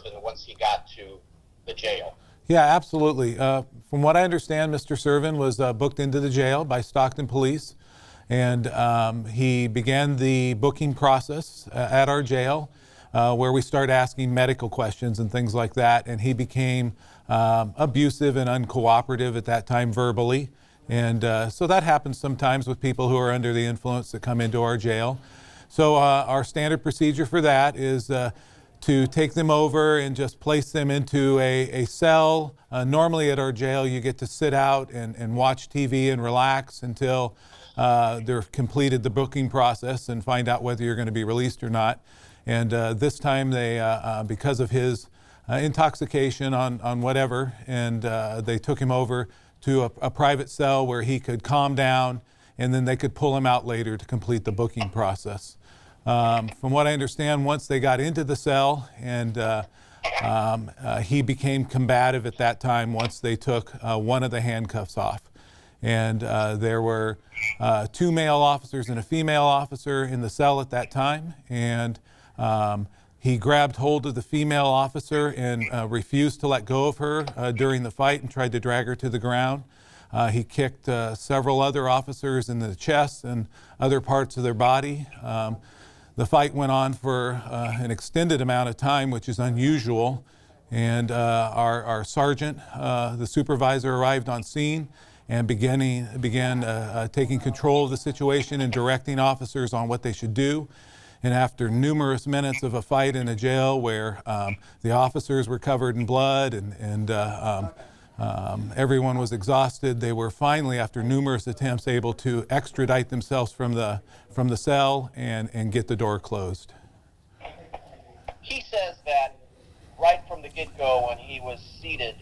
Servin once he got to the jail? Yeah, absolutely. From what I understand, Mr. Servin was booked into the jail by Stockton Police, and he began the booking process at our jail, where we start asking medical questions and things like that, and he became abusive and uncooperative at that time verbally. And so that happens sometimes with people who are under the influence that come into our jail. So our standard procedure for that is to take them over and just place them into a cell. Normally at our jail, you get to sit out and watch TV and relax until they've completed the booking process and find out whether you're going to be released or not. And this time they, because of his intoxication on whatever, and they took him over to a private cell where he could calm down, and then they could pull him out later to complete the booking process. From what I understand, once they got into the cell, and he became combative at that time once they took one of the handcuffs off. And there were 2 male officers and a female officer in the cell at that time, and he grabbed hold of the female officer and refused to let go of her during the fight and tried to drag her to the ground. He kicked several other officers in the chest and other parts of their body. The fight went on for an extended amount of time, which is unusual. And our sergeant, the supervisor, arrived on scene and began taking control of the situation and directing officers on what they should do. And after numerous minutes of a fight in a jail where the officers were covered in blood and everyone was exhausted, they were finally, after numerous attempts, able to extradite themselves from the cell and get the door closed. He says that right from the get-go, when he was seated,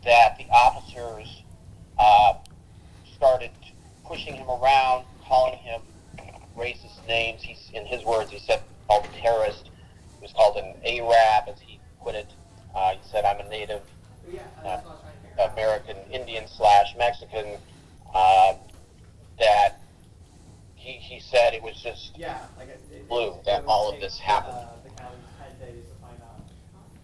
that the officers started pushing him around, calling him racist names. In his words, he said called a terrorist. He was called an Arab, as he put it. He said, "I'm a Native American Indian / Mexican." That he said it was just blue that all of this happened.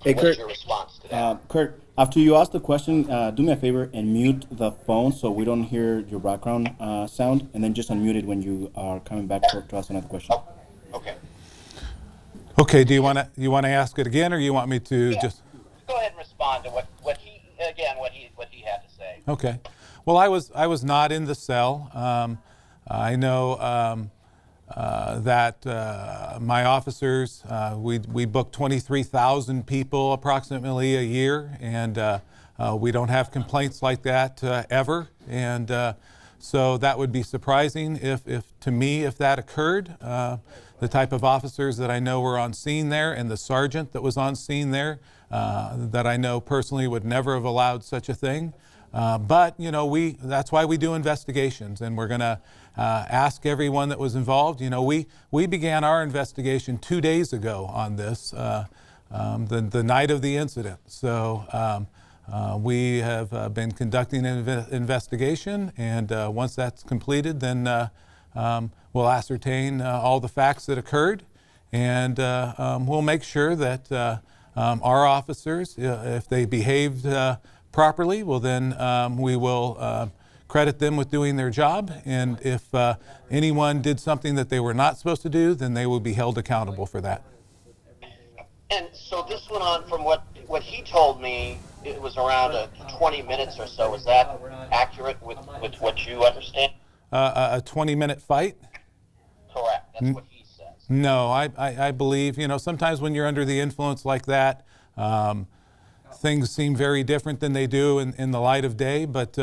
Hey, What's Kurt, your response to that? Kurt, after you ask the question, do me a favor and mute the phone so we don't hear your background sound, and then just unmute it when you are coming back to ask another question. Oh, okay. Okay, do you want to ask it again, or you want me to just go ahead and respond to what he had to say? Okay. Well, I was not in the cell. I know that my officers, we book 23,000 people approximately a year, and we don't have complaints like that ever. And so that would be surprising if to me if that occurred. The type of officers that I know were on scene there, and the sergeant that was on scene there, that I know personally would never have allowed such a thing. But you know, that's why we do investigations, and we're going to ask everyone that was involved. You know, we began our investigation 2 days ago on this, the night of the incident. So we have been conducting an investigation, and once that's completed, then we'll ascertain all the facts that occurred, and we'll make sure that our officers, if they behaved properly, well then we will credit them with doing their job, and if anyone did something that they were not supposed to do, then they will be held accountable for that. And so this went on from what he told me, it was around 20 minutes or so. Is that accurate with what you understand? A 20-minute fight? Correct. That's what he says. No, I believe, you know, sometimes when you're under the influence like that, things seem very different than they do in the light of day. But,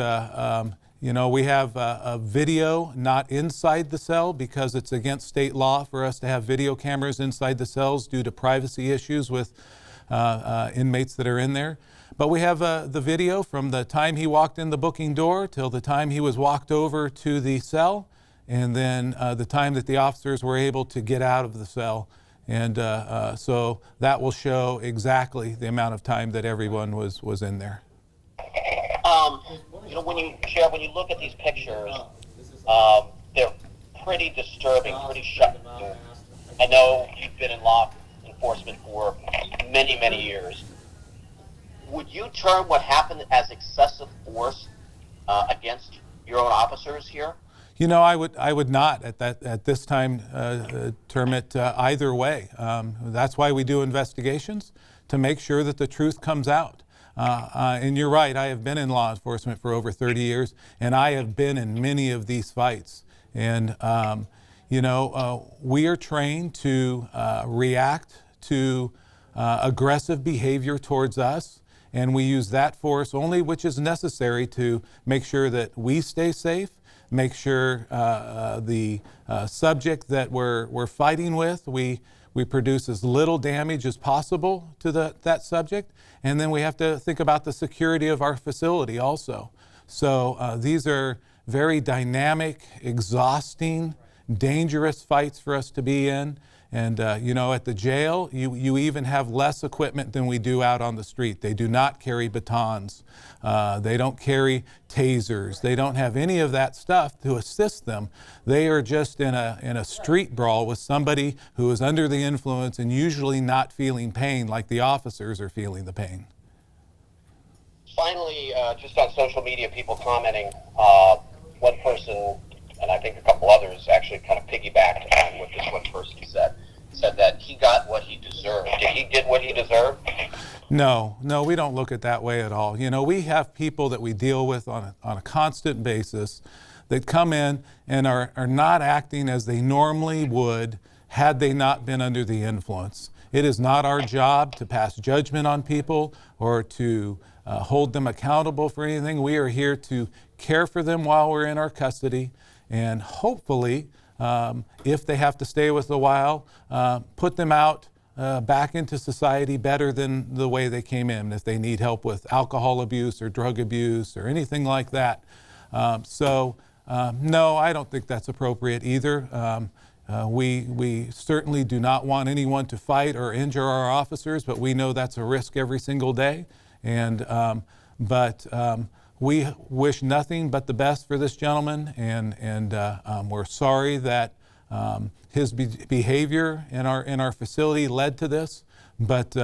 you know, we have a video not inside the cell because it's against state law for us to have video cameras inside the cells due to privacy issues with inmates that are in there. But we have the video from the time he walked in the booking door till the time he was walked over to the cell, and then the time that the officers were able to get out of the cell. And so that will show exactly the amount of time that everyone was in there. You know, when you look at these pictures, they're pretty disturbing, pretty shocking. I know you've been in law enforcement for many, many years. would you term what happened as excessive force against your own officers here? You know, I would not at this time term it either way. That's why we do investigations, to make sure that the truth comes out. And you're right, I have been in law enforcement for over 30 years, and I have been in many of these fights. And you know, we are trained to react to aggressive behavior towards us, and we use that force only which is necessary to make sure that we stay safe, make sure the subject that we're fighting with, we produce as little damage as possible to that subject, and then we have to think about the security of our facility also. So these are very dynamic, exhausting, dangerous fights for us to be in. And you know, at the jail, you even have less equipment than we do out on the street. They do not carry batons. They don't carry tasers. They don't have any of that stuff to assist them. They are just in a street brawl with somebody who is under the influence and usually not feeling pain like the officers are feeling the pain. Finally, just on social media, people commenting, one person, and I think a couple others actually kind of piggybacked on what this one person said that he got what he deserved. Did he get what he deserved? No, we don't look at that way at all. You know, we have people that we deal with on a constant basis that come in and are not acting as they normally would had they not been under the influence. It is not our job to pass judgment on people or to hold them accountable for anything. We are here to care for them while we're in our custody, and hopefully, if they have to stay with us a while, put them out back into society better than the way they came in, if they need help with alcohol abuse or drug abuse or anything like that. No, I don't think that's appropriate either. We certainly do not want anyone to fight or injure our officers, but we know that's a risk every single day. And we wish nothing but the best for this gentleman, and we're sorry that his behavior in our facility led to this. But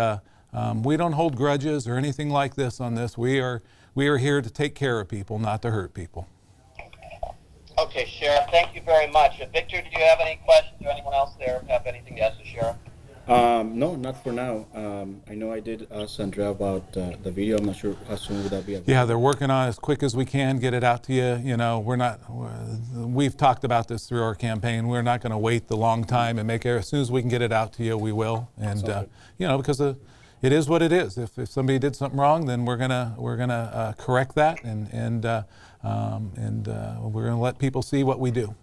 we don't hold grudges or anything like this on this. We are here to take care of people, not to hurt people. Okay, Sheriff, thank you very much. Victor, do you have any questions, or anyone else there have anything to ask the Sheriff? No, not for now. I know I did ask Andrea about the video. I'm not sure how soon would that be available. Yeah, they're working on it as quick as we can, get it out to you. You know, we've talked about this through our campaign. We're not going to wait the long time and make it. As soon as we can get it out to you, we will. And you know, because it is what it is. If somebody did something wrong, then we're gonna correct that, and we're gonna let people see what we do.